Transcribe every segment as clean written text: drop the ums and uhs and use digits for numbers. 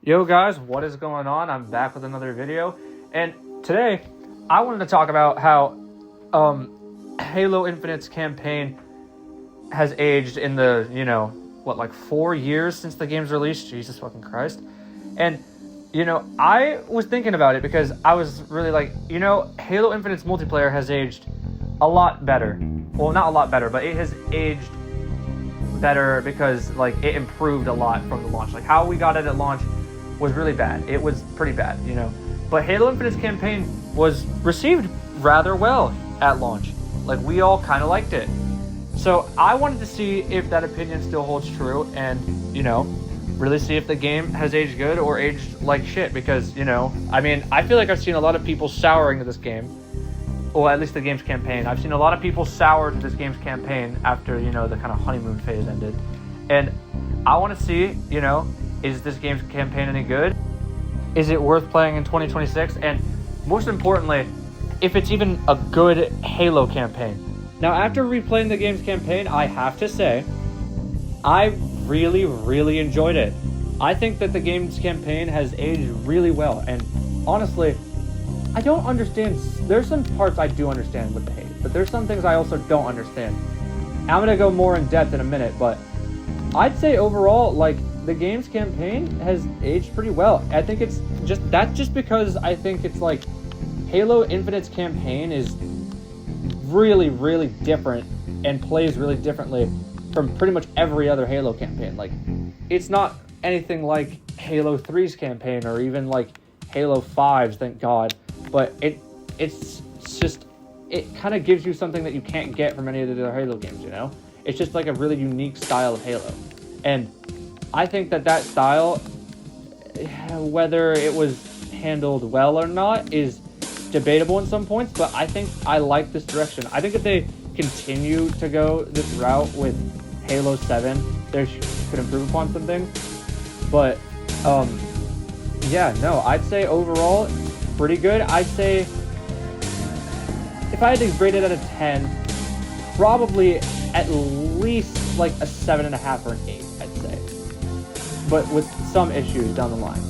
Yo guys, what is going on? I'm back with another video, and today I wanted to talk about how Halo Infinite's campaign has aged in the, 4 years since the game's release. Jesus fucking Christ. And I was thinking about it because I was really like, Halo Infinite's multiplayer has aged a lot better. Well, not a lot better, but it has aged better because it improved a lot from the launch. How we got it at launch was really bad. It was pretty bad, But Halo Infinite's campaign was received rather well at launch. We all kind of liked it. So I wanted to see if that opinion still holds true and, really see if the game has aged good or aged like shit. Because, I feel like I've seen a lot of people souring to this game. Well, at least the game's campaign. I've seen a lot of people sour to this game's campaign after, the kind of honeymoon phase ended. And I want to see, is this game's campaign any good? Is it worth playing in 2026? And most importantly, if it's even a good Halo campaign. Now, after replaying the game's campaign, I have to say, I really, really enjoyed it. I think that the game's campaign has aged really well. And honestly, I don't understand. There's some parts I do understand with the hate, but there's some things I also don't understand. I'm going to go more in depth in a minute, but I'd say overall, the game's campaign has aged pretty well. I think it's just because I think it's Halo Infinite's campaign is really, really different and plays really differently from pretty much every other Halo campaign. It's not anything like Halo 3's campaign or even Halo 5's, thank God. But it's just, it kind of gives you something that you can't get from any of the other Halo games, It's just a really unique style of Halo. And I think that style, whether it was handled well or not, is debatable in some points, but I think I like this direction. I think if they continue to go this route with Halo 7, they could improve upon some things. But, I'd say overall, pretty good. I'd say, if I had to rate it out of 10, probably at least a 7.5 or an 8, I'd say. But with some issues down the line.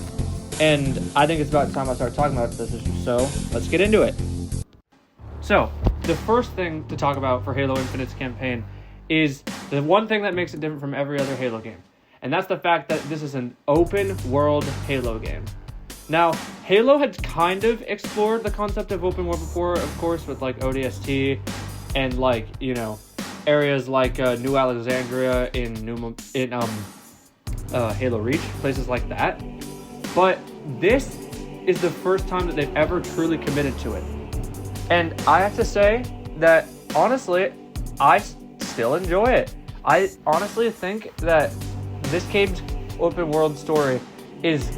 And I think it's about time I start talking about this issue, so let's get into it. So, the first thing to talk about for Halo Infinite's campaign is the one thing that makes it different from every other Halo game. And that's the fact that this is an open world Halo game. Now, Halo had kind of explored the concept of open world before, of course, with ODST and areas like New Alexandria in Halo Reach, places like that. But this is the first time that they've ever truly committed to it. And I have to say that, honestly, I still enjoy it. I honestly think that this game's open world story is,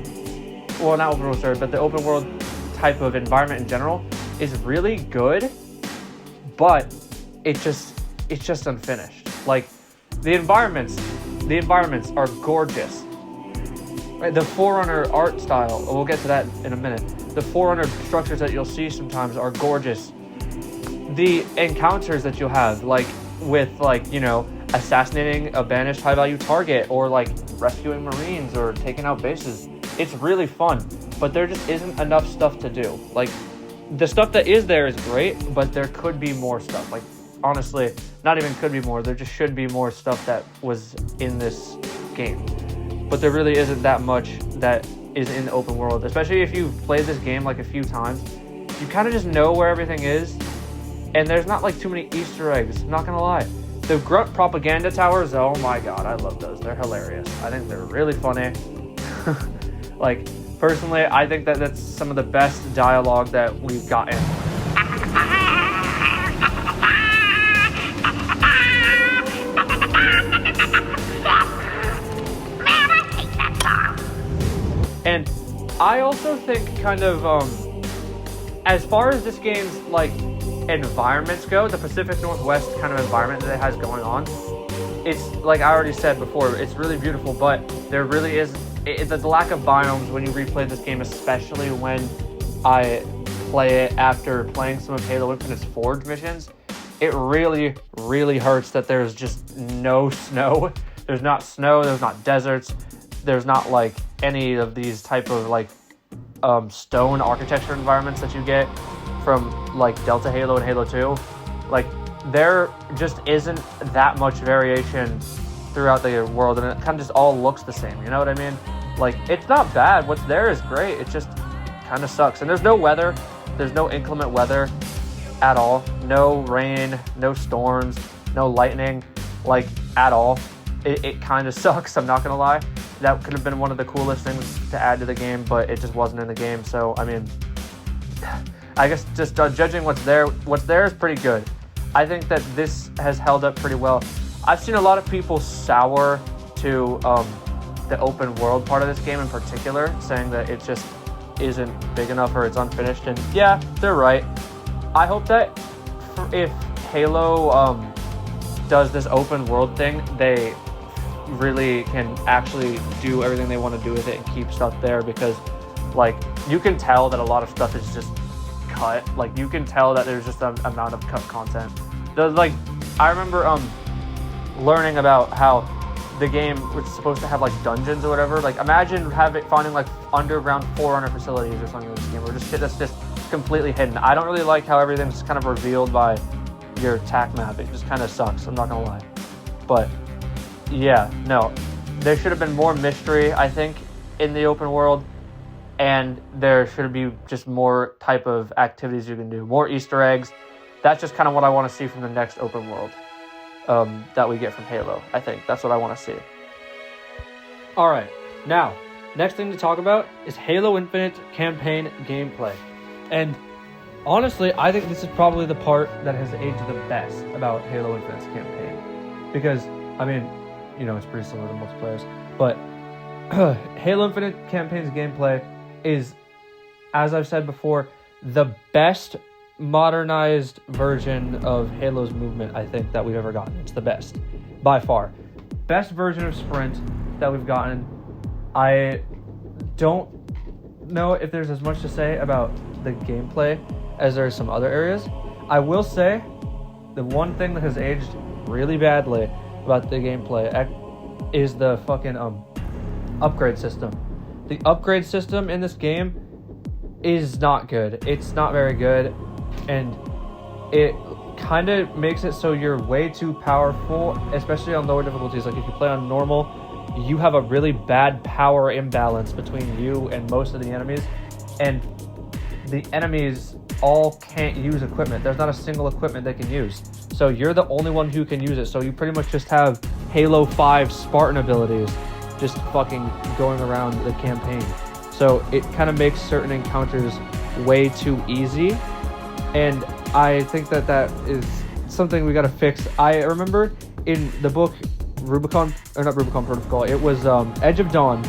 well, not open world story, but the open world type of environment in general is really good, but it's just unfinished. The environments are gorgeous. Right, the Forerunner art style, we'll get to that in a minute. The Forerunner structures that you'll see sometimes are gorgeous. The encounters that you'll have, with assassinating a banished high-value target, or rescuing Marines, or taking out bases. It's really fun, but there just isn't enough stuff to do. The stuff that is there is great, but there could be more stuff. Honestly, not even could be more. There just should be more stuff that was in this game. But there really isn't that much that is in the open world, especially if you've played this game a few times. You kind of just know where everything is, and there's not too many Easter eggs, I'm not gonna lie. The Grunt propaganda towers, oh my god, I love those. They're hilarious. I think they're really funny. Personally, I think that that's some of the best dialogue that we've gotten. And I also think as far as this game's environments go, the Pacific Northwest kind of environment that it has going on, it's I already said before, it's really beautiful, but there really is the lack of biomes when you replay this game, especially when I play it after playing some of Halo Infinite's Forge missions. It really, really hurts that there's just no snow. There's not snow, there's not deserts. there's not like any of these type of like stone architecture environments that you get from like Delta Halo and Halo 2. Like there just isn't that much variation throughout the world, and it kind of just all looks the same, you know what I mean? Like it's not bad, what's there is great, it just kind of sucks. And there's no weather, there's no inclement weather at all, no rain, no storms, no lightning, like at all. It kind of sucks, I'm not gonna lie. That could have been one of the coolest things to add to the game, but it just wasn't in the game. So I mean, I guess just judging what's there is pretty good. I think that this has held up pretty well. I've seen a lot of people sour to the open world part of this game in particular, saying that it just isn't big enough or it's unfinished. And yeah, they're right. I hope that if Halo does this open world thing, they really can actually do everything they want to do with it and keep stuff there, because like you can tell that a lot of stuff is just cut. Like you can tell that there's just an amount of cut content. Like I remember learning about how the game was supposed to have like dungeons or whatever. Like imagine finding like underground Forerunner facilities or something in this game, or just shit that's just completely hidden. I don't really like how everything's kind of revealed by your attack map. It just kind of sucks, I'm not gonna lie. But yeah, no, there should have been more mystery, I think, in the open world, and there should be just more type of activities you can do, more Easter eggs. That's just kind of what I want to see from the next open world that we get from Halo. I think that's what I want to see. All right, now, next thing to talk about is Halo Infinite campaign gameplay. And honestly, I think this is probably the part that has aged the best about Halo Infinite's campaign. Because, I mean, you know, it's pretty similar to multiplayer's, but Halo Infinite campaign's gameplay is, as I've said before, the best modernized version of Halo's movement, I think, that we've ever gotten. It's the best, by far. Best version of Sprint that we've gotten. I don't know if there's as much to say about the gameplay as there are some other areas. I will say the one thing that has aged really badly about the gameplay is the fucking upgrade system. The upgrade system in this game is not good. It's not very good, and it kind of makes it so you're way too powerful, especially on lower difficulties. Like if you play on normal, you have a really bad power imbalance between you and most of the enemies, and the enemies all can't use equipment. There's not a single equipment they can use, so you're the only one who can use it. So you pretty much just have Halo 5 Spartan abilities just fucking going around the campaign. So it kind of makes certain encounters way too easy, and I think that is something we got to fix. I remember in the book Rubicon, or not Rubicon Protocol, it was Edge of Dawn.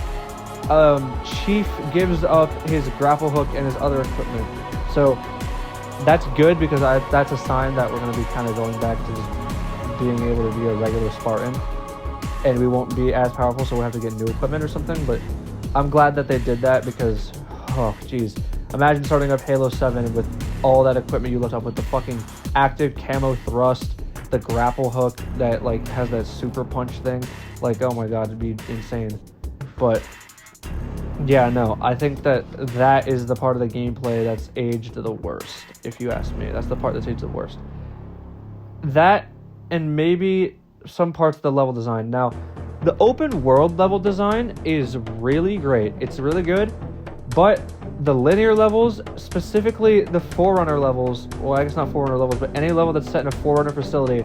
Chief gives up his grapple hook and his other equipment, so that's good, because that's a sign that we're going to be kind of going back to just being able to be a regular Spartan, and we won't be as powerful, so we'll have to get new equipment or something. But I'm glad that they did that, because oh geez, imagine starting up Halo 7 with all that equipment you looked up, with the fucking active camo thrust, the grapple hook that like has that super punch thing. Like, oh my god, it'd be insane. But yeah, no, I think that is the part of the gameplay that's aged the worst, if you ask me. That's the part that's aged the worst. That, and maybe some parts of the level design. Now, the open world level design is really great. It's really good, but the linear levels, specifically the Forerunner levels, well, I guess not Forerunner levels, but any level that's set in a Forerunner facility,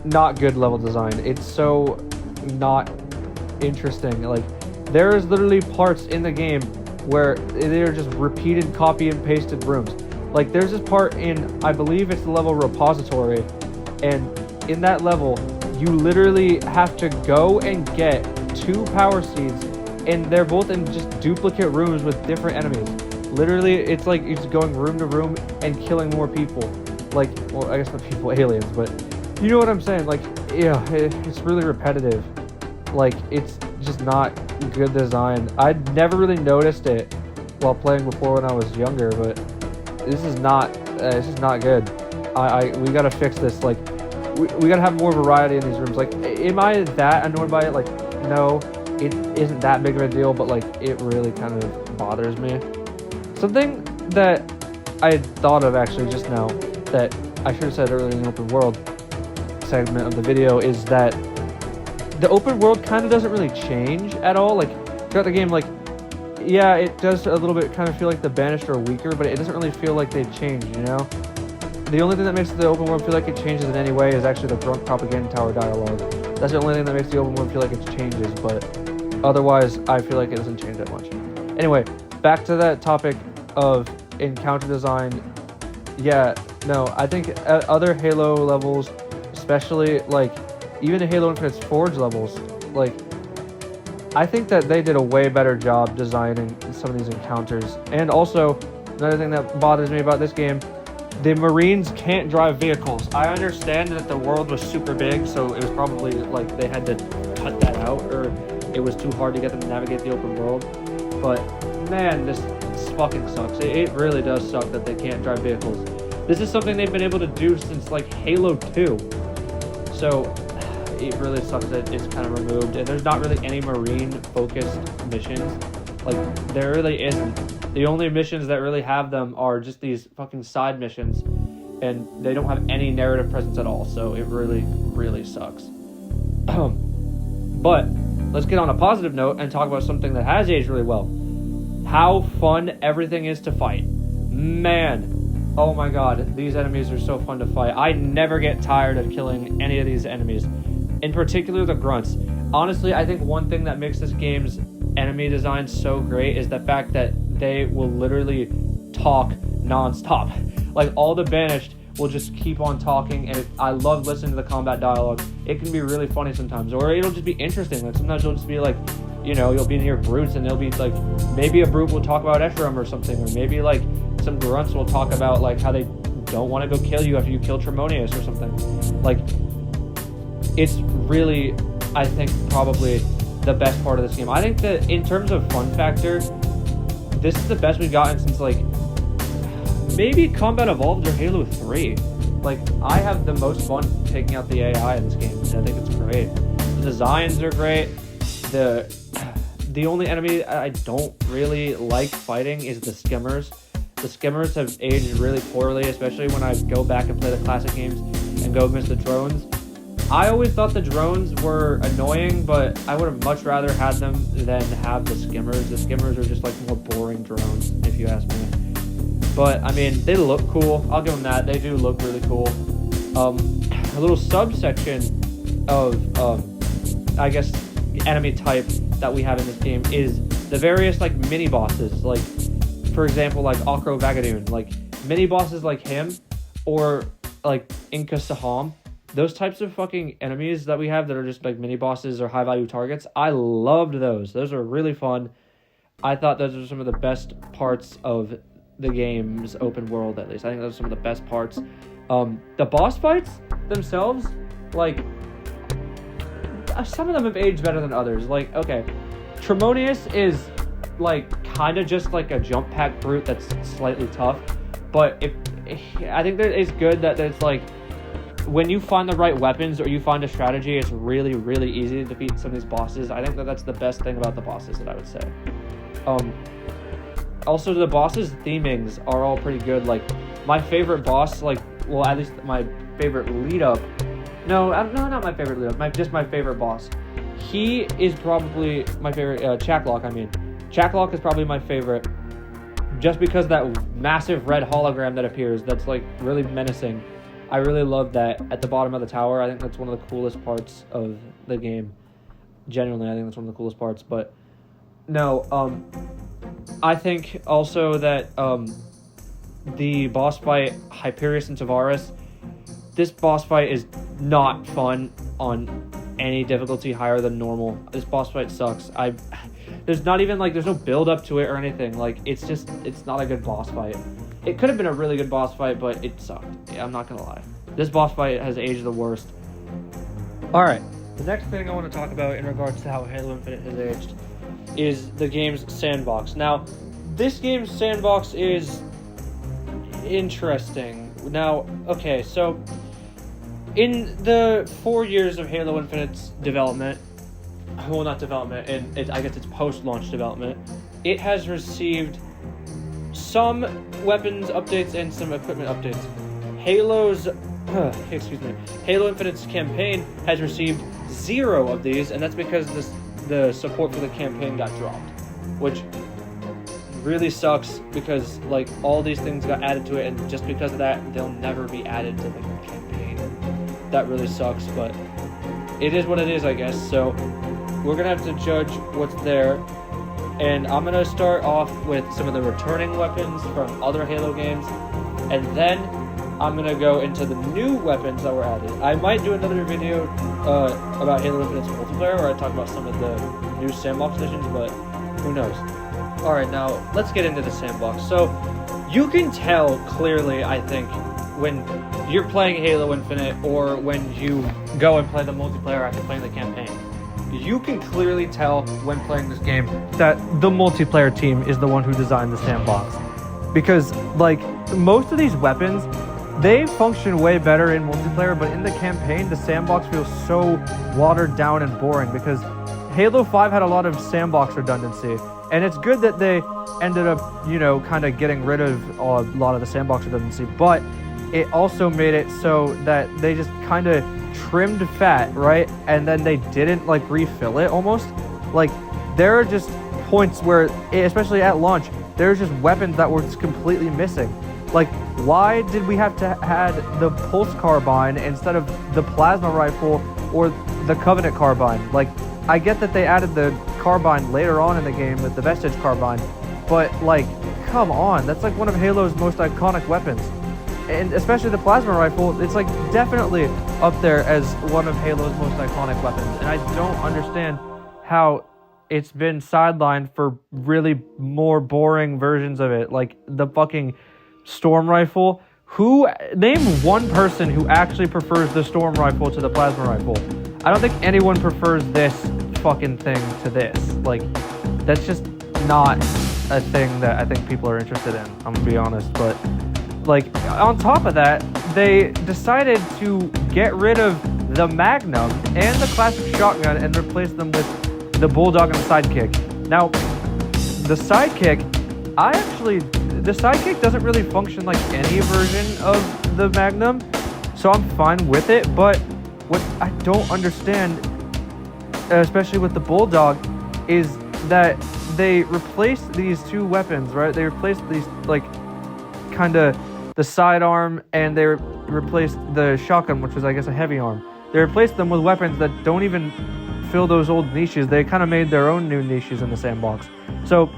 not good level design. It's so not interesting. Like, there is literally parts in the game where they're just repeated copy and pasted rooms. Like, there's this part in, I believe it's the level Repository, and in that level, you literally have to go and get 2 power seeds, and they're both in just duplicate rooms with different enemies. Literally, it's like you're just going room to room and killing more people. Like, well, I guess not people, aliens, but you know what I'm saying? Like, yeah, it's really repetitive. Like, it's just not good design. I'd never really noticed it while playing before when I was younger, but this is not good. We gotta fix this. Like, we gotta have more variety in these rooms. Like, am I that annoyed by it? Like, no, it isn't that big of a deal, but like it really kind of bothers me. Something that I had thought of actually just now that I should have said earlier in the open world segment of the video is that the open world kind of doesn't really change at all. Like throughout the game, like yeah, it does a little bit kind of feel like the Banished are weaker, but it doesn't really feel like they've changed, you know? The only thing that makes the open world feel like it changes in any way is actually the Grunt Propaganda Tower dialogue. That's the only thing that makes the open world feel like it changes, but otherwise, I feel like it doesn't change that much. Anyway, back to that topic of encounter design. Yeah, no, I think other Halo levels, especially like even the Halo Infinite's Forge levels, like I think that they did a way better job designing some of these encounters. And also, another thing that bothers me about this game, the Marines can't drive vehicles. I understand that the world was super big, so it was probably like they had to cut that out, or it was too hard to get them to navigate the open world. But man, this fucking sucks. It really does suck that they can't drive vehicles. This is something they've been able to do since like Halo 2. So it really sucks that it's kind of removed, and there's not really any Marine-focused missions. Like, there really isn't. The only missions that really have them are just these fucking side missions, and they don't have any narrative presence at all, so it really, really sucks. But let's get on a positive note and talk about something that has aged really well. How fun everything is to fight. Man, oh my god, these enemies are so fun to fight. I never get tired of killing any of these enemies. In particular, the grunts. Honestly, I think one thing that makes this game's enemy design so great is the fact that they will literally talk non-stop. Like, all the Banished will just keep on talking, and I love listening to the combat dialogue. It can be really funny sometimes, or it'll just be interesting. Like, sometimes it'll just be like, you know, you'll be near brutes, and they'll be like, maybe a brute will talk about Escharum or something, or maybe like some grunts will talk about like how they don't want to go kill you after you kill Tremonius or something. Like, it's really, I think, probably the best part of this game. I think that in terms of fun factor, this is the best we've gotten since like maybe Combat Evolved or Halo 3. Like, I have the most fun taking out the AI in this game, and I think it's great. The designs are great. The only enemy I don't really like fighting is the Skimmers. The Skimmers have aged really poorly, especially when I go back and play the classic games and go against the drones. I always thought the drones were annoying, but I would have much rather had them than have the Skimmers. The Skimmers are just like more boring drones, if you ask me. But, I mean, they look cool. I'll give them that. They do look really cool. A little subsection of, I guess, enemy type that we have in this game is the various, like, mini-bosses. Like, for example, like Okro Vagadoon. Like, mini-bosses like him, or, like, Inca Saham. Those types of fucking enemies that we have that are just, like, mini-bosses or high-value targets, I loved those. Those are really fun. I thought those are some of the best parts of the game's open world, at least. I think those are some of the best parts. The boss fights themselves, like, some of them have aged better than others. Like, okay, Tremonius is, like, kind of just like a jump pack brute that's slightly tough, but I think that it's good that it's like, when you find the right weapons or you find a strategy, it's really, really easy to defeat some of these bosses. I think that that's the best thing about the bosses that I would say. Also, the bosses' themings are all pretty good. Like, my favorite boss, like, well, at least my favorite lead-up. No, not my favorite lead-up. Just my favorite boss. He is probably my favorite. Chaklock, I mean. Chaklock is probably my favorite. Just because that massive red hologram that appears, that's, like, really menacing. I really love that at the bottom of the tower. I think that's one of the coolest parts of the game. Genuinely, I think that's one of the coolest parts. But, no, I think also that the boss fight, Hyperius and Tavares, this boss fight is not fun on any difficulty higher than normal. This boss fight sucks. There's not even, like, there's no build up to it or anything. Like, it's not a good boss fight. It could have been a really good boss fight, but it sucked. Yeah, I'm not gonna lie. This boss fight has aged the worst. Alright, the next thing I want to talk about in regards to how Halo Infinite has aged is the game's sandbox. Now, this game's sandbox is interesting. Now, okay, so in the 4 years of Halo Infinite's development, well, not development, and I guess it's post-launch development. It has received some weapons updates and some equipment updates. Halo Infinite's campaign has received 0 of these, and that's because the support for the campaign got dropped, which really sucks because like all these things got added to it, and just because of that, they'll never be added to the campaign. That really sucks, but it is what it is, I guess. So we're gonna have to judge what's there, and I'm gonna start off with some of the returning weapons from other Halo games, and then I'm gonna go into the new weapons that were added. I might do another video about Halo Infinite's multiplayer where I talk about some of the new sandbox editions, but who knows. Alright, now let's get into the sandbox. So you can tell clearly, I think, when you're playing Halo Infinite or when you go and play the multiplayer after playing the campaign. You can clearly tell when playing this game that the multiplayer team is the one who designed the sandbox. Because, like, most of these weapons, they function way better in multiplayer, but in the campaign, the sandbox feels so watered down and boring because Halo 5 had a lot of sandbox redundancy. And it's good that they ended up, kind of getting rid of a lot of the sandbox redundancy, but it also made it so that they just kind of trimmed fat, right? And then they didn't, like, refill it almost. Like, there are just points where, especially at launch, there's just weapons that were just completely missing. Like, why did we have to add the pulse carbine instead of the plasma rifle or the Covenant carbine? Like, I get that they added the carbine later on in the game with the Vestige carbine, but like, come on, that's like one of Halo's most iconic weapons. And especially the plasma rifle, it's like definitely up there as one of Halo's most iconic weapons. And I don't understand how it's been sidelined for really more boring versions of it, like the fucking storm rifle. Name one person who actually prefers the storm rifle to the plasma rifle. I don't think anyone prefers this fucking thing to this. Like, that's just not a thing that I think people are interested in, I'm gonna be honest. But like, on top of that, they decided to get rid of the Magnum and the classic shotgun and replace them with the Bulldog and the Sidekick. Now, the Sidekick doesn't really function like any version of the Magnum, so I'm fine with it. But what I don't understand, especially with the Bulldog, is that they replaced these two weapons, right? They replaced these, like, kind of the sidearm, and they replaced the shotgun, which was, I guess, a heavy arm. They replaced them with weapons that don't even fill those old niches. They kind of made their own new niches in the sandbox. So,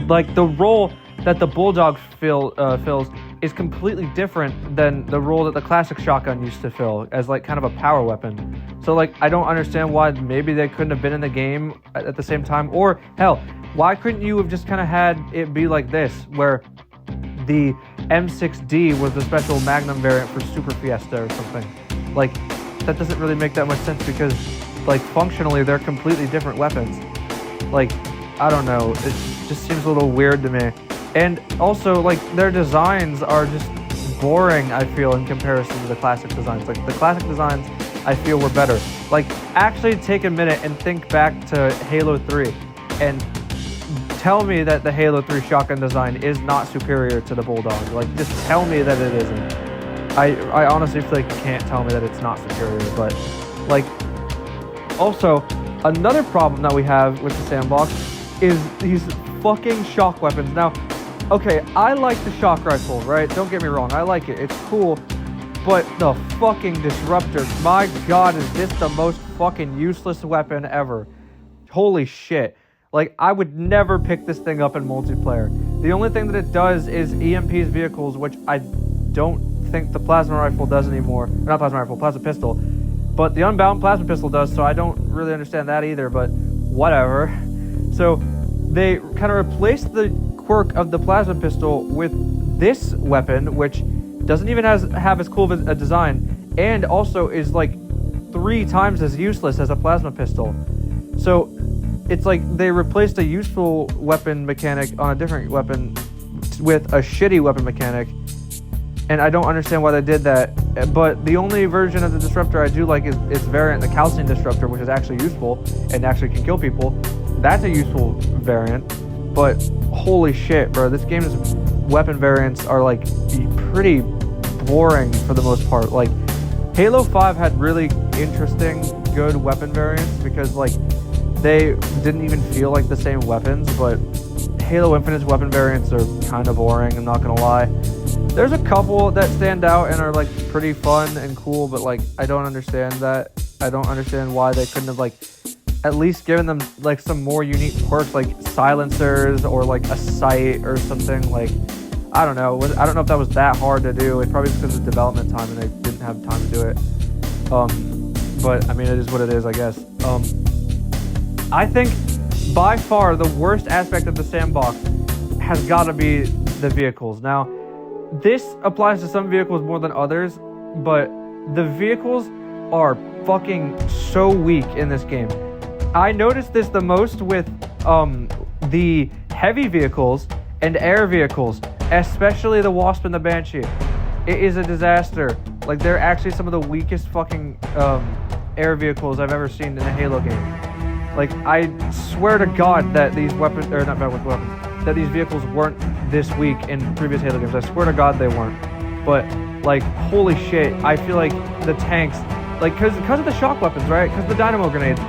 like, the role that the Bulldog fills is completely different than the role that the classic shotgun used to fill as, like, kind of a power weapon. So, like, I don't understand why maybe they couldn't have been in the game at the same time. Or, hell, why couldn't you have just kind of had it be like this, where the M6D was the special Magnum variant for Super Fiesta or something? Like, that doesn't really make that much sense because, like, functionally, they're completely different weapons. Like, I don't know. It just seems a little weird to me. And also, like, their designs are just boring, I feel, in comparison to the classic designs. Like, the classic designs, I feel, were better. Like, actually take a minute and think back to Halo 3 and tell me that the Halo 3 shotgun design is not superior to the Bulldog. Like, just tell me that it isn't. I honestly feel like you can't tell me that it's not superior, but, like, also, another problem that we have with the sandbox is these fucking shock weapons. Now, okay, I like the shock rifle, right? Don't get me wrong, I like it. It's cool, but the fucking Disruptor, my god, is this the most fucking useless weapon ever? Holy shit. Like, I would never pick this thing up in multiplayer. The only thing that it does is EMPs vehicles, which I don't think the plasma rifle does anymore. Not plasma rifle, plasma pistol. But the unbound plasma pistol does, so I don't really understand that either, but whatever. So, they kind of replaced the quirk of the plasma pistol with this weapon, which doesn't even have as cool of a design, and also is like 3 times as useless as a plasma pistol. So it's like they replaced a useful weapon mechanic on a different weapon with a shitty weapon mechanic, and I don't understand why they did that. But the only version of the Disruptor I do like is its variant, the Calcium Disruptor, which is actually useful and actually can kill people. That's a useful variant. But holy shit, bro, this game's weapon variants are like pretty boring for the most part. Like Halo 5 had really interesting, good weapon variants because like they didn't even feel like the same weapons, but Halo Infinite's weapon variants are kind of boring, I'm not gonna lie. There's a couple that stand out and are like pretty fun and cool, but like I don't understand that. I don't understand why they couldn't have like at least given them like some more unique quirks like silencers or like a sight or something. Like I don't know. I don't know if that was that hard to do. It's probably because of development time and they didn't have time to do it. But I mean, it is what it is, I guess. I think by far the worst aspect of the sandbox has got to be the vehicles. Now, this applies to some vehicles more than others, but the vehicles are fucking so weak in this game. I noticed this the most with the heavy vehicles and air vehicles, especially the Wasp and the Banshee. It is a disaster. Like, they're actually some of the weakest fucking air vehicles I've ever seen in a Halo game. Like, I swear to God that these weapons, or not weapons, that these vehicles weren't this weak in previous Halo games. I swear to God they weren't. But, like, holy shit, I feel like the tanks, like, because of the shock weapons, right? Because of the dynamo grenades.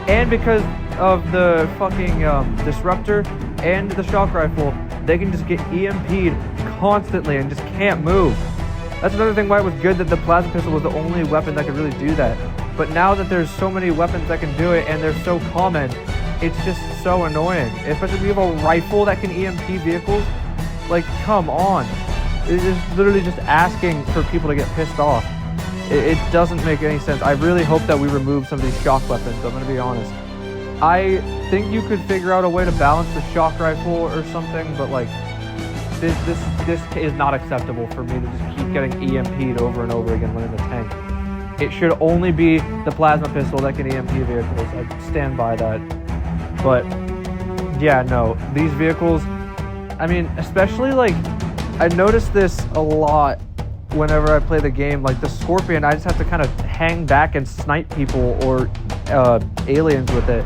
And because of the fucking Disruptor and the shock rifle, they can just get EMP'd constantly and just can't move. That's another thing why it was good that the plasma pistol was the only weapon that could really do that. But now that there's so many weapons that can do it and they're so common, it's just so annoying. Especially if you have a rifle that can EMP vehicles. Like, come on. It is literally just asking for people to get pissed off. It doesn't make any sense. I really hope that we remove some of these shock weapons, I'm going to be honest. I think you could figure out a way to balance the shock rifle or something, but like, this is not acceptable for me to just keep getting EMP'd over and over again when in the tank. It should only be the plasma pistol that can EMP vehicles. I stand by that. But yeah, no, these vehicles, I mean, especially like, I noticed this a lot whenever I play the game. Like the Scorpion, I just have to kind of hang back and snipe people or aliens with it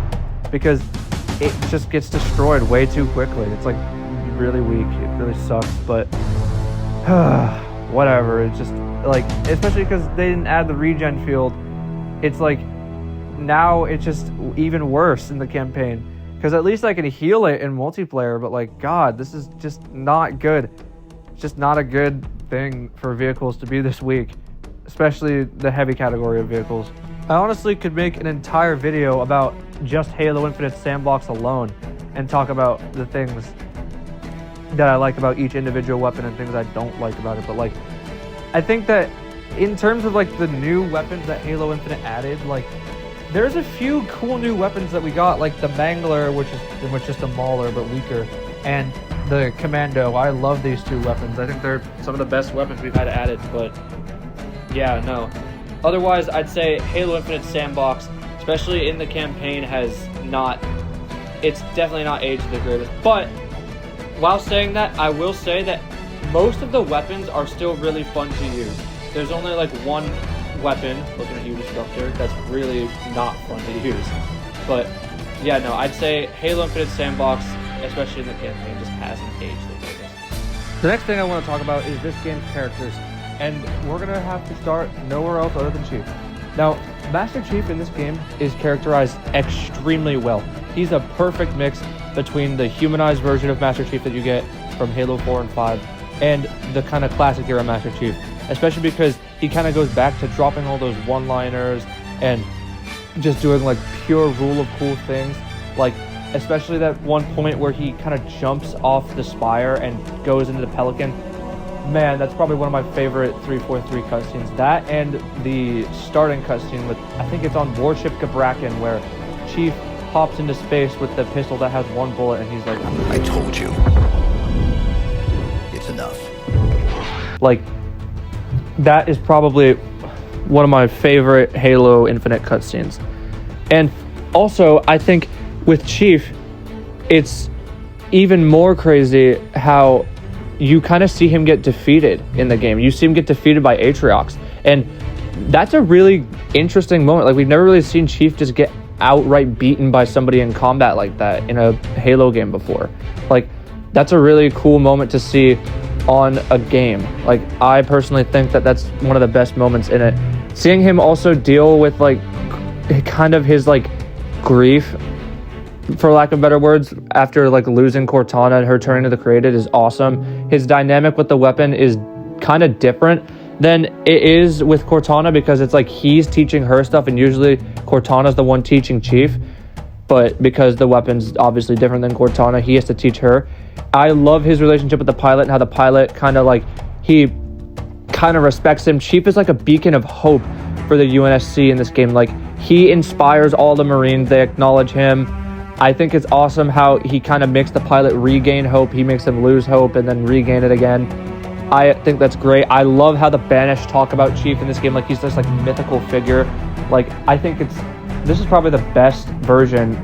because it just gets destroyed way too quickly. It's like really weak. It really sucks, but whatever. It's just like, especially because they didn't add the regen field, it's like now it's just even worse in the campaign because at least I can heal it in multiplayer, but like, God, this is just not good. It's just not a good thing for vehicles to be this weak, especially the heavy category of vehicles. I honestly could make an entire video about just Halo Infinite Sandbox alone and talk about the things that I like about each individual weapon and things I don't like about it. But like, I think that in terms of like the new weapons that Halo Infinite added, like there's a few cool new weapons that we got, like the Mangler, which is just a Mauler but weaker, and the Commando. I love these two weapons. I think they're some of the best weapons we've had added, but yeah, no. Otherwise, I'd say Halo Infinite Sandbox, especially in the campaign, it's definitely not aged the greatest. But while saying that, I will say that most of the weapons are still really fun to use. There's only like one weapon, looking at you, Disruptor, that's really not fun to use. But yeah, no, I'd say Halo Infinite Sandbox, especially in the campaign, just hasn't aged the greatest. The next thing I want to talk about is this game's characters, and we're going to have to start nowhere else other than Chief. Now, Master Chief in this game is characterized extremely well. He's a perfect mix between the humanized version of Master Chief that you get from Halo 4 and 5 and the kind of classic era Master Chief, especially because he kind of goes back to dropping all those one-liners and just doing like pure rule of cool things, like especially that one point where he kind of jumps off the spire and goes into the Pelican. Man, that's probably one of my favorite 343 cutscenes. That and the starting cutscene with, I think it's on Warship Gabrakan, where Chief hops into space with the pistol that has one bullet and he's like, I told you. It's enough. Like, that is probably one of my favorite Halo Infinite cutscenes. And also, I think with Chief, it's even more crazy how you kind of see him get defeated in the game. You see him get defeated by Atriox, and that's a really interesting moment. Like, we've never really seen Chief just get outright beaten by somebody in combat like that in a Halo game before. Like, that's a really cool moment to see on a game. Like, I personally think that that's one of the best moments in it. Seeing him also deal with, like, kind of his, like, grief, for lack of better words, after, like, losing Cortana and her turning to the Created is awesome. His dynamic with the weapon is kind of different than it is with Cortana, because it's like he's teaching her stuff, and usually Cortana's the one teaching Chief, but because the weapon's obviously different than Cortana, he has to teach her. I love his relationship with the pilot and how the pilot kind of, like, he kind of respects him. Chief is like a beacon of hope for the UNSC in this game. Like, he inspires all the Marines. They acknowledge him. I think it's awesome how he kind of makes the pilot regain hope. He makes them lose hope and then regain it again. I think that's great. I love how the Banished talk about Chief in this game like he's this, like, mythical figure. Like, I think this is probably the best version,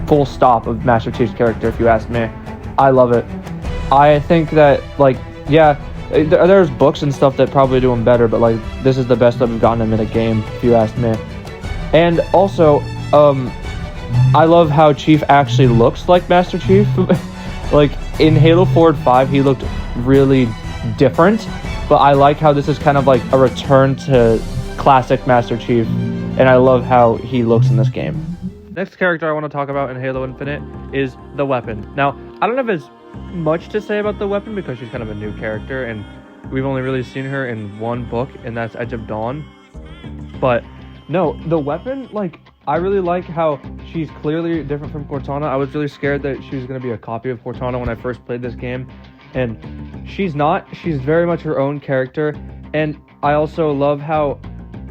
full stop, of Master Chief's character, if you ask me. I love it. I think that, like, yeah, there's books and stuff that probably do him better, but, like, this is the best that we've gotten him in a game, if you ask me. And also, I love how Chief actually looks like Master Chief. Like, in Halo 4 and 5, he looked really different, but I like how this is kind of like a return to classic Master Chief, and I love how he looks in this game. Next character I want to talk about in Halo Infinite is the weapon. Now, I don't have as much to say about the weapon because she's kind of a new character, and we've only really seen her in one book, and that's Edge of Dawn. But no, the weapon, like, I really like how she's clearly different from Cortana. I was really scared that she was going to be a copy of Cortana when I first played this game, and she's not. She's very much her own character, and I also love how,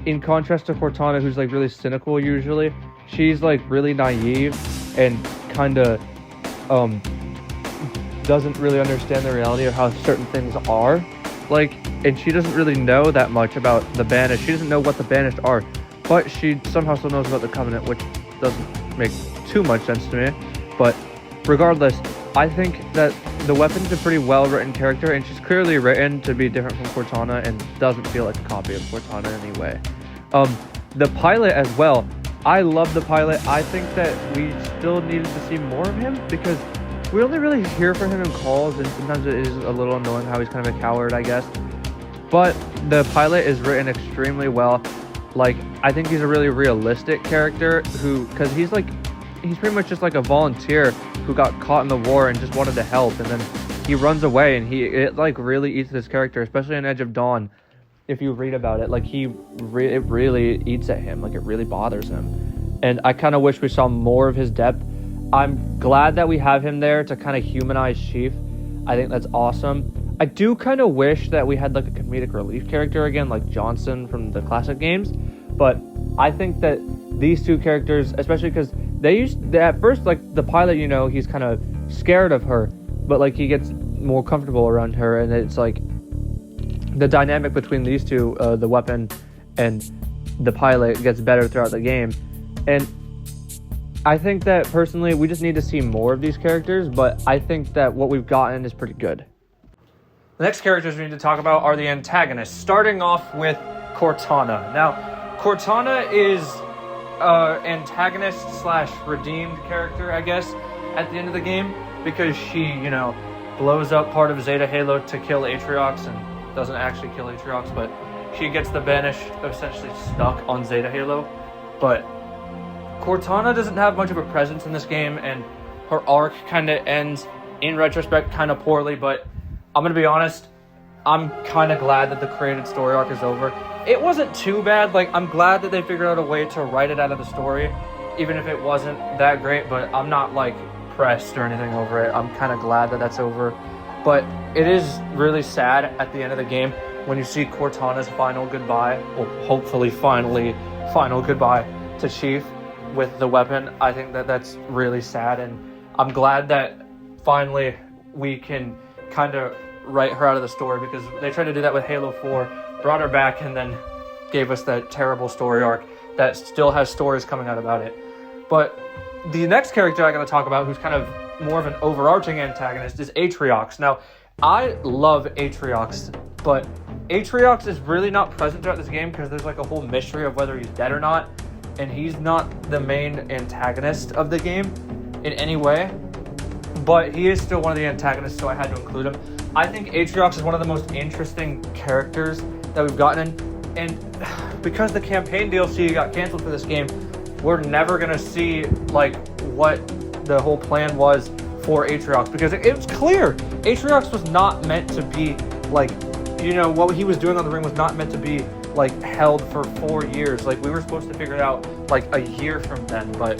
in contrast to Cortana, who's, like, really cynical usually, she's, like, really naive and kind of doesn't really understand the reality of how certain things are. Like, and she doesn't really know that much about the Banished. She doesn't know what the Banished are, but she somehow still knows about the Covenant, which doesn't make too much sense to me. But regardless, I think that the weapon's a pretty well-written character, and she's clearly written to be different from Cortana and doesn't feel like a copy of Cortana in any way. The pilot as well. I love the pilot. I think that we still needed to see more of him because we only really hear from him in calls, and sometimes it is a little annoying how he's kind of a coward, I guess. But the pilot is written extremely well. Like, I think he's a really realistic character because he's pretty much just like a volunteer who got caught in the war and just wanted to help, and then he runs away, and it like really eats this character, especially in Edge of Dawn. If you read about it, like, it really eats at him, like, it really bothers him, and I kind of wish we saw more of his depth. I'm glad that we have him there to kind of humanize Chief. I think that's awesome. I do kind of wish that we had, like, a comedic relief character again, like Johnson from the classic games, but I think that these two characters, especially because at first, like, the pilot, you know, he's kind of scared of her, but, like, he gets more comfortable around her, and it's like the dynamic between these two, the weapon and the pilot, gets better throughout the game. And I think that personally we just need to see more of these characters, but I think that what we've gotten is pretty good. The next characters we need to talk about are the antagonists, starting off with Cortana. Now, Cortana is antagonist / redeemed character, I guess, at the end of the game, because she, you know, blows up part of Zeta Halo to kill Atriox, and doesn't actually kill Atriox, but she gets the Banished essentially stuck on Zeta Halo. But Cortana doesn't have much of a presence in this game, and her arc kind of ends, in retrospect, kind of poorly, but I'm going to be honest, I'm kind of glad that the Created story arc is over. It wasn't too bad. Like, I'm glad that they figured out a way to write it out of the story, even if it wasn't that great, but I'm not, like, pressed or anything over it. I'm kind of glad that that's over. But it is really sad at the end of the game when you see Cortana's final goodbye, or hopefully finally final goodbye to Chief with the weapon. I think that that's really sad, and I'm glad that finally we can kind of write her out of the story, because they tried to do that with Halo 4, brought her back, and then gave us that terrible story arc that still has stories coming out about it. But the next character I got to talk about, who's kind of more of an overarching antagonist, is Atriox. Now, I love Atriox, but Atriox is really not present throughout this game because there's like a whole mystery of whether he's dead or not, and he's not the main antagonist of the game in any way, but he is still one of the antagonists, so I had to include him. I think Atriox is one of the most interesting characters that we've gotten, and because the campaign DLC got canceled for this game, we're never gonna see like what the whole plan was for Atriox, because it was clear Atriox was not meant to be like, you know, what he was doing on the ring was not meant to be like held for 4 years. Like, we were supposed to figure it out like a year from then, but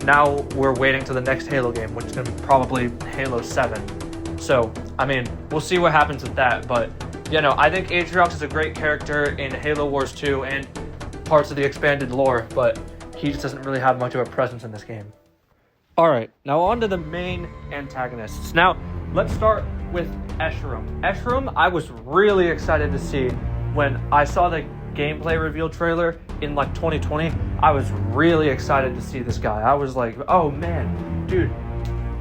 now we're waiting to the next Halo game, which is gonna be probably Halo 7. So I mean, we'll see what happens with that, but you know, I think Atriox is a great character in Halo Wars 2 and parts of the expanded lore, but he just doesn't really have much of a presence in this game. Alright, now on to the main antagonists. Now, let's start with Escharum. Escharum, I was really excited to see when I saw the gameplay reveal trailer in like 2020. I was really excited to see this guy. I was like, oh man, dude,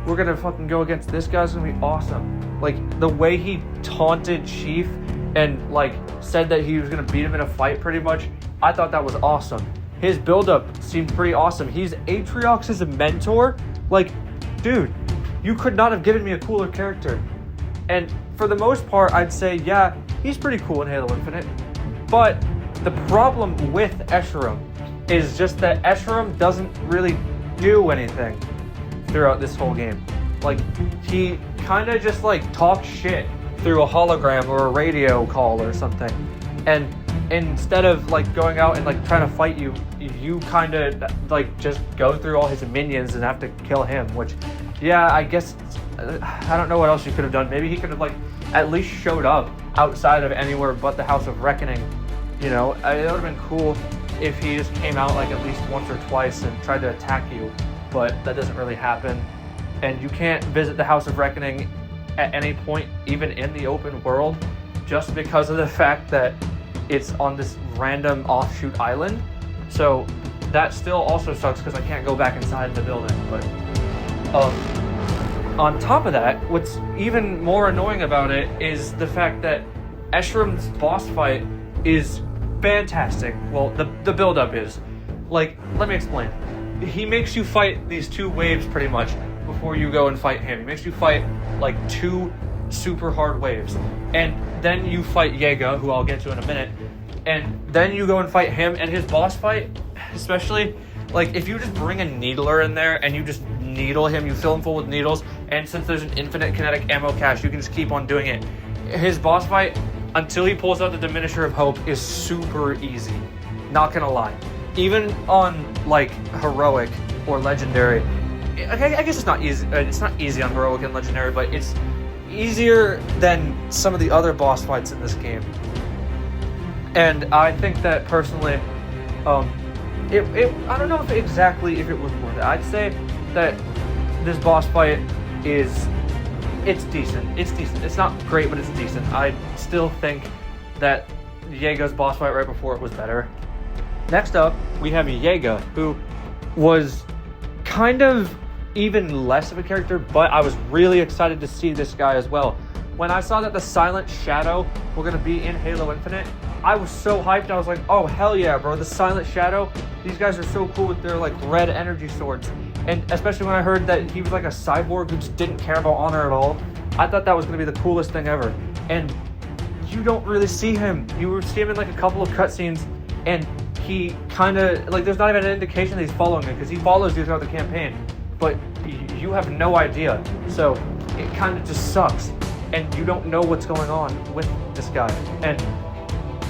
we're gonna fucking go against this guy. It's gonna be awesome. Like, the way he taunted Chief and like said that he was gonna beat him in a fight pretty much, I thought that was awesome. His build-up seemed pretty awesome. He's Atriox's mentor. Like, dude, you could not have given me a cooler character. And for the most part, I'd say, yeah, he's pretty cool in Halo Infinite. But the problem with Escharum is just that Escharum doesn't really do anything throughout this whole game. Like, he kind of just like talks shit through a hologram or a radio call or something. And instead of like going out and like trying to fight you, you kind of like just go through all his minions and have to kill him, which, yeah, I guess, I don't know what else you could have done. Maybe he could have like at least showed up outside of anywhere but the House of Reckoning. You know, it would have been cool if he just came out like at least once or twice and tried to attack you, but that doesn't really happen. And you can't visit the House of Reckoning at any point, even in the open world, just because of the fact that it's on this random offshoot island. So that still also sucks because I can't go back inside the building. But on top of that, what's even more annoying about it is the fact that Escherum's boss fight is fantastic. Well, the build-up is. Like, let me explain. He makes you fight these two waves pretty much before you go and fight him. He makes you fight like 2 super hard waves. And then you fight Jaeger, who I'll get to in a minute. And then you go and fight him, and his boss fight, especially, like, if you just bring a needler in there and you just needle him, you fill him full with needles, and since there's an infinite kinetic ammo cache, you can just keep on doing it. His boss fight, until he pulls out the Diminisher of Hope, is super easy. Not gonna lie. Even on, like, Heroic or Legendary, I guess it's not easy. It's not easy on Heroic and Legendary, but it's easier than some of the other boss fights in this game. And I think that personally, I don't know if it was worth it. I'd say that this boss fight it's decent. It's decent. It's not great, but it's decent. I still think that Jaeger's boss fight right before it was better. Next up, we have Jaeger, who was kind of even less of a character, but I was really excited to see this guy as well. When I saw that the Silent Shadow were going to be in Halo Infinite, I was so hyped. I was like, oh, hell yeah, bro. The Silent Shadow, these guys are so cool with their, like, red energy swords. And especially when I heard that he was, like, a cyborg who just didn't care about honor at all, I thought that was going to be the coolest thing ever. And you don't really see him. You see him in, like, a couple of cutscenes, and he kind of, like, there's not even an indication that he's following it, because he follows you throughout the campaign. But you have no idea. So it kind of just sucks. And you don't know what's going on with this guy. And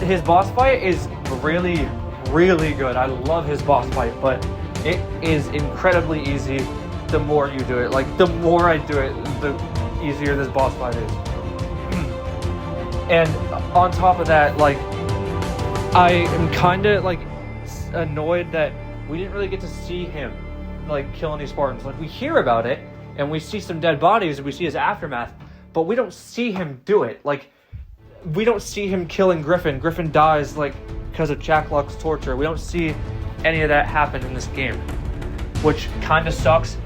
his boss fight is really, really good. I love his boss fight, but it is incredibly easy the more you do it. Like, the more I do it, the easier this boss fight is. And on top of that, like, I am kind of, like, annoyed that we didn't really get to see him, like, kill any Spartans. Like, we hear about it, and we see some dead bodies, and we see his aftermath, but we don't see him do it. Like, we don't see him killing Griffin. Griffin dies, like, because of Chaklock's torture. We don't see any of that happen in this game, which kind of sucks.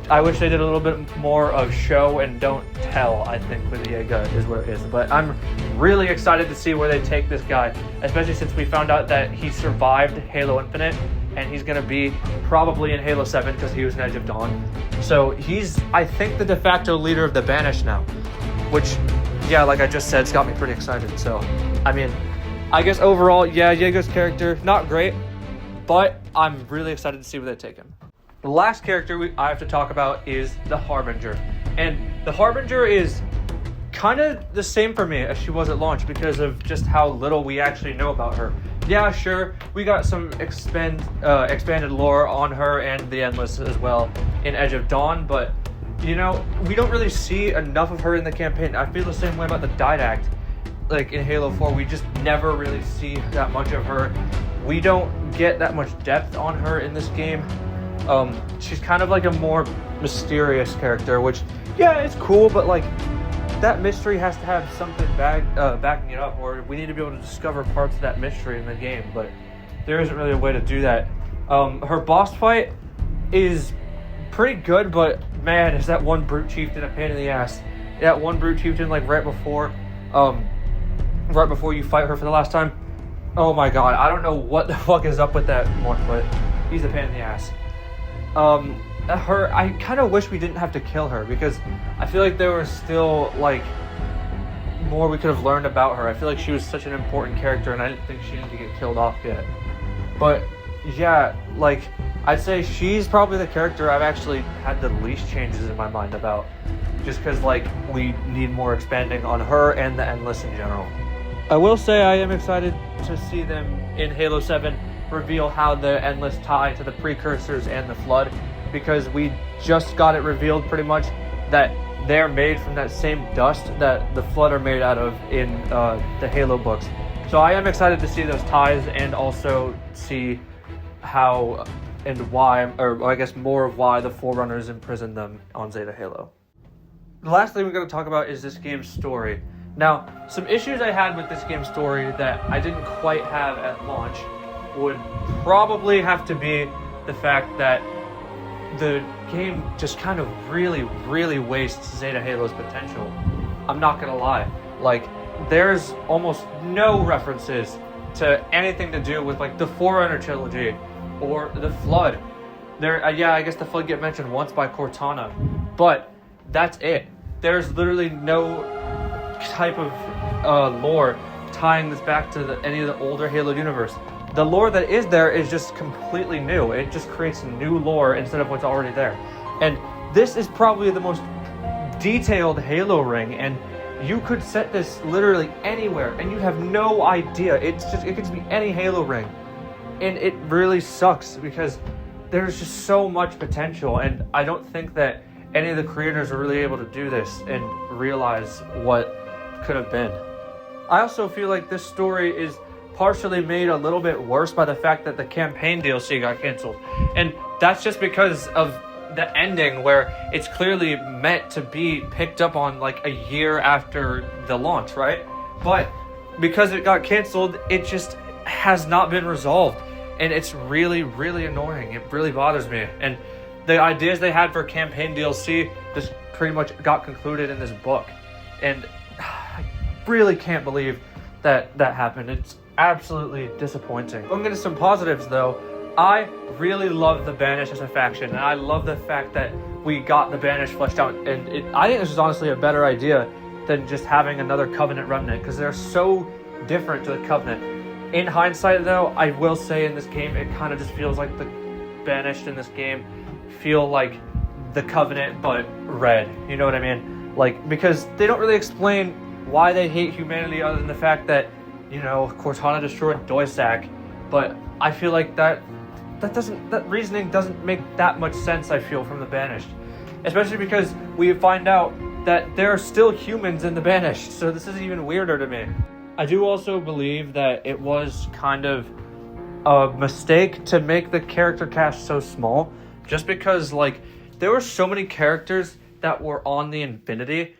I wish they did a little bit more of show and don't tell, I think, with Yeager is what it is. But I'm really excited to see where they take this guy, especially since we found out that he survived Halo Infinite, and he's going to be probably in Halo 7 because he was in Edge of Dawn. So he's, I think, the de facto leader of the Banished now, which, yeah, like I just said, it's got me pretty excited. So, I mean, I guess overall, yeah, Yeager's character, not great, but I'm really excited to see where they take him. The last character I have to talk about is the Harbinger. And the Harbinger is kind of the same for me as she was at launch because of just how little we actually know about her. Yeah, sure, we got some expanded lore on her and the Endless as well in Edge of Dawn, but, you know, we don't really see enough of her in the campaign. I feel the same way about the Didact. Like in Halo 4, we just never really see that much of her. We don't get that much depth on her in this game. She's kind of like a more mysterious character, which, yeah, it's cool, but like that mystery has to have something backing it up, or we need to be able to discover parts of that mystery in the game, but there isn't really a way to do that. Her boss fight is pretty good, but man, is that one Brute Chieftain a pain in the ass. That one Brute Chieftain, like right before you fight her for the last time. Oh my god, I don't know what the fuck is up with that one, but he's a pain in the ass. I kind of wish we didn't have to kill her, because I feel like there was still, like, more we could have learned about her. I feel like she was such an important character, and I didn't think she needed to get killed off yet. But, yeah, like, I'd say she's probably the character I've actually had the least changes in my mind about, just because, like, we need more expanding on her and the Endless in general. I will say I am excited to see them in Halo 7 reveal how the Endless tie to the Precursors and the Flood, because we just got it revealed pretty much that they're made from that same dust that the Flood are made out of in the Halo books. So I am excited to see those ties and also see how and why, or I guess more of why the Forerunners imprisoned them on Zeta Halo. The last thing we're going to talk about is this game's story. Now, some issues I had with this game's story that I didn't quite have at launch would probably have to be the fact that the game just kind of really wastes Zeta Halo's potential. I'm not gonna lie. Like, there's almost no references to anything to do with, like, the Forerunner trilogy or the Flood. Yeah, I guess the Flood get mentioned once by Cortana, but that's it. There's literally no type of lore tying this back to any of the older Halo universe. The lore that is there is just completely new. It just creates new lore instead of what's already there. And this is probably the most detailed Halo ring, and you could set this literally anywhere and you have no idea. It could just be any Halo ring. And it really sucks because there's just so much potential, and I don't think that any of the creators are really able to do this and realize what could have been. I also feel like this story is partially made a little bit worse by the fact that the campaign DLC got canceled. And that's just because of the ending, where it's clearly meant to be picked up on like a year after the launch, right? But because it got canceled, it just has not been resolved. And it's really annoying. It really bothers me. And the ideas they had for campaign DLC just pretty much got concluded in this book. And I really can't believe that happened. It's absolutely disappointing. I'm getting some positives though. I really love the Banished as a faction, and I love the fact that we got the Banished fleshed out, and I think this is honestly a better idea than just having another Covenant remnant, because they're so different to the Covenant. In hindsight though, I will say in this game it kind of just feels like the Banished in this game feel like the Covenant but red, you know what I mean? Like, because they don't really explain why they hate humanity other than the fact that, you know, Cortana destroyed Doisac, but I feel like that reasoning doesn't make that much sense, I feel, from the Banished. Especially because we find out that there are still humans in the Banished, so this is even weirder to me. I do also believe that it was kind of a mistake to make the character cast so small, just because, like, there were so many characters that were on the Infinity,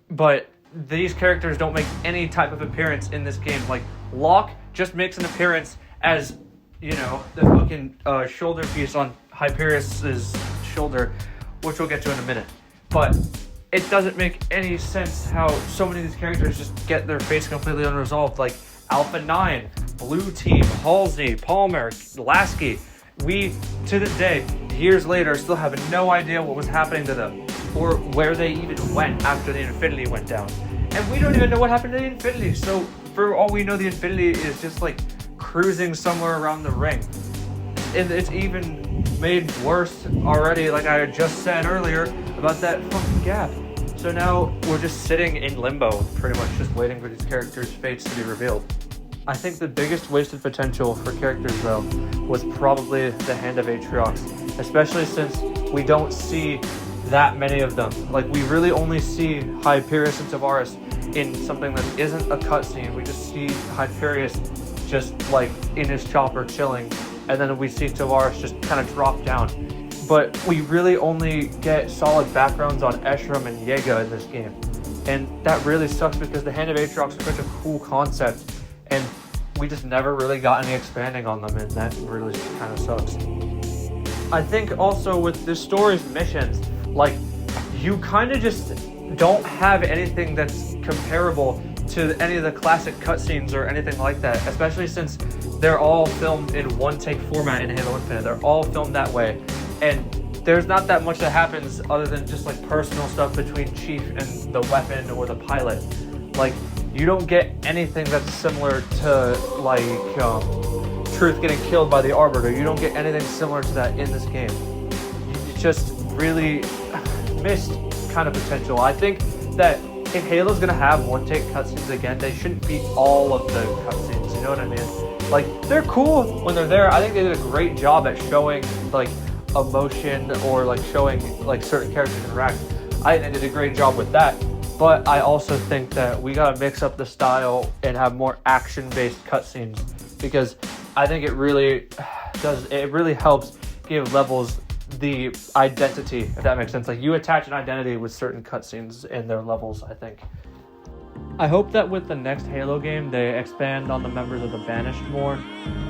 but these characters don't make any type of appearance in this game. Like, Locke just makes an appearance as, you know, the fucking shoulder piece on Hyperion's shoulder, which we'll get to in a minute. But it doesn't make any sense how so many of these characters just get their fates completely unresolved. Like Alpha 9, Blue Team, Halsey, Palmer, Lasky. We, to this day, years later, still have no idea what was happening to them or where they even went after the Infinity went down. And we don't even know what happened to the Infinity. So for all we know, the Infinity is just like cruising somewhere around the ring. And it's even made worse already, like I had just said earlier, about that fucking gap. So now we're just sitting in limbo, pretty much just waiting for these characters' fates to be revealed. I think the biggest wasted potential for characters, though, was probably the Hand of Aatrox, especially since we don't see that many of them. Like, we really only see Hyperius and Tavares in something that isn't a cutscene. We just see Hyperius just, like, in his chopper chilling, and then we see Tavares just kind of drop down. But we really only get solid backgrounds on Eshram and Yeager in this game. And that really sucks because the Hand of Aatrox is such a cool concept, and we just never really got any expanding on them, and that really kind of sucks. I think also with this story's missions, like, you kind of just don't have anything that's comparable to any of the classic cutscenes or anything like that, especially since they're all filmed in one-take format in Halo Infinite. They're all filmed that way, and there's not that much that happens other than just like personal stuff between Chief and the weapon or the pilot. Like, you don't get anything that's similar to like Truth getting killed by the Arbiter. You don't get anything similar to that in this game. You just really missed kind of potential. I think that if Halo's gonna have one-take cutscenes again, they shouldn't be all of the cutscenes. You know what I mean? Like, they're cool when they're there. I think they did a great job at showing like emotion or like showing like certain characters interact. I think they did a great job with that. But I also think that we gotta mix up the style and have more action-based cutscenes, because I think it really helps give levels the identity, if that makes sense. Like, you attach an identity with certain cutscenes in their levels, I think. I hope that with the next Halo game, they expand on the members of the Banished more,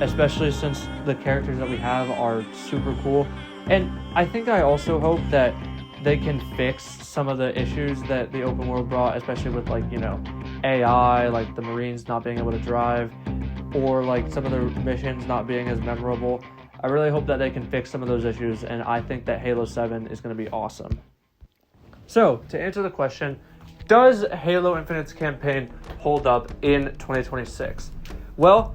especially since the characters that we have are super cool. And I think I also hope that they can fix some of the issues that the open world brought, especially with, like, you know, AI, like the Marines not being able to drive, or like some of the missions not being as memorable. I really hope that they can fix some of those issues, and I think that Halo 7 is going to be awesome. So, to answer the question, does Halo Infinite's campaign hold up in 2026? Well,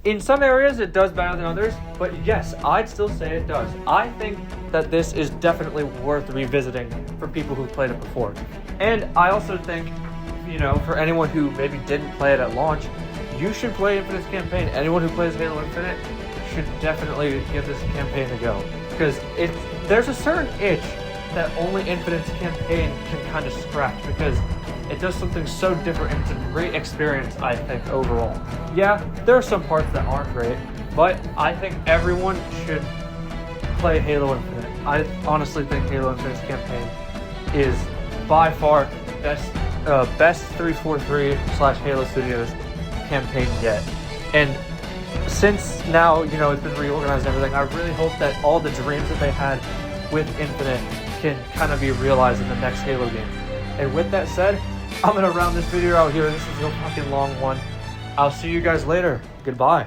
in some areas it does better than others, but yes, I'd still say it does. I think that this is definitely worth revisiting for people who've played it before. And I also think, you know, for anyone who maybe didn't play it at launch, you should play Infinite's campaign. Anyone who plays Halo Infinite should definitely give this campaign a go, because there's a certain itch that only Infinite's campaign can kind of scratch, because it does something so different, and it's a great experience, I think, overall. Yeah, there are some parts that aren't great, but I think everyone should play Halo Infinite. I honestly think Halo Infinite's campaign is by far best 343/Halo Studios campaign yet. And since now, you know, it's been reorganized and everything, I really hope that all the dreams that they had with Infinite can kind of be realized in the next Halo game. And with that said, I'm going to round this video out here. This is a fucking long one. I'll see you guys later. Goodbye.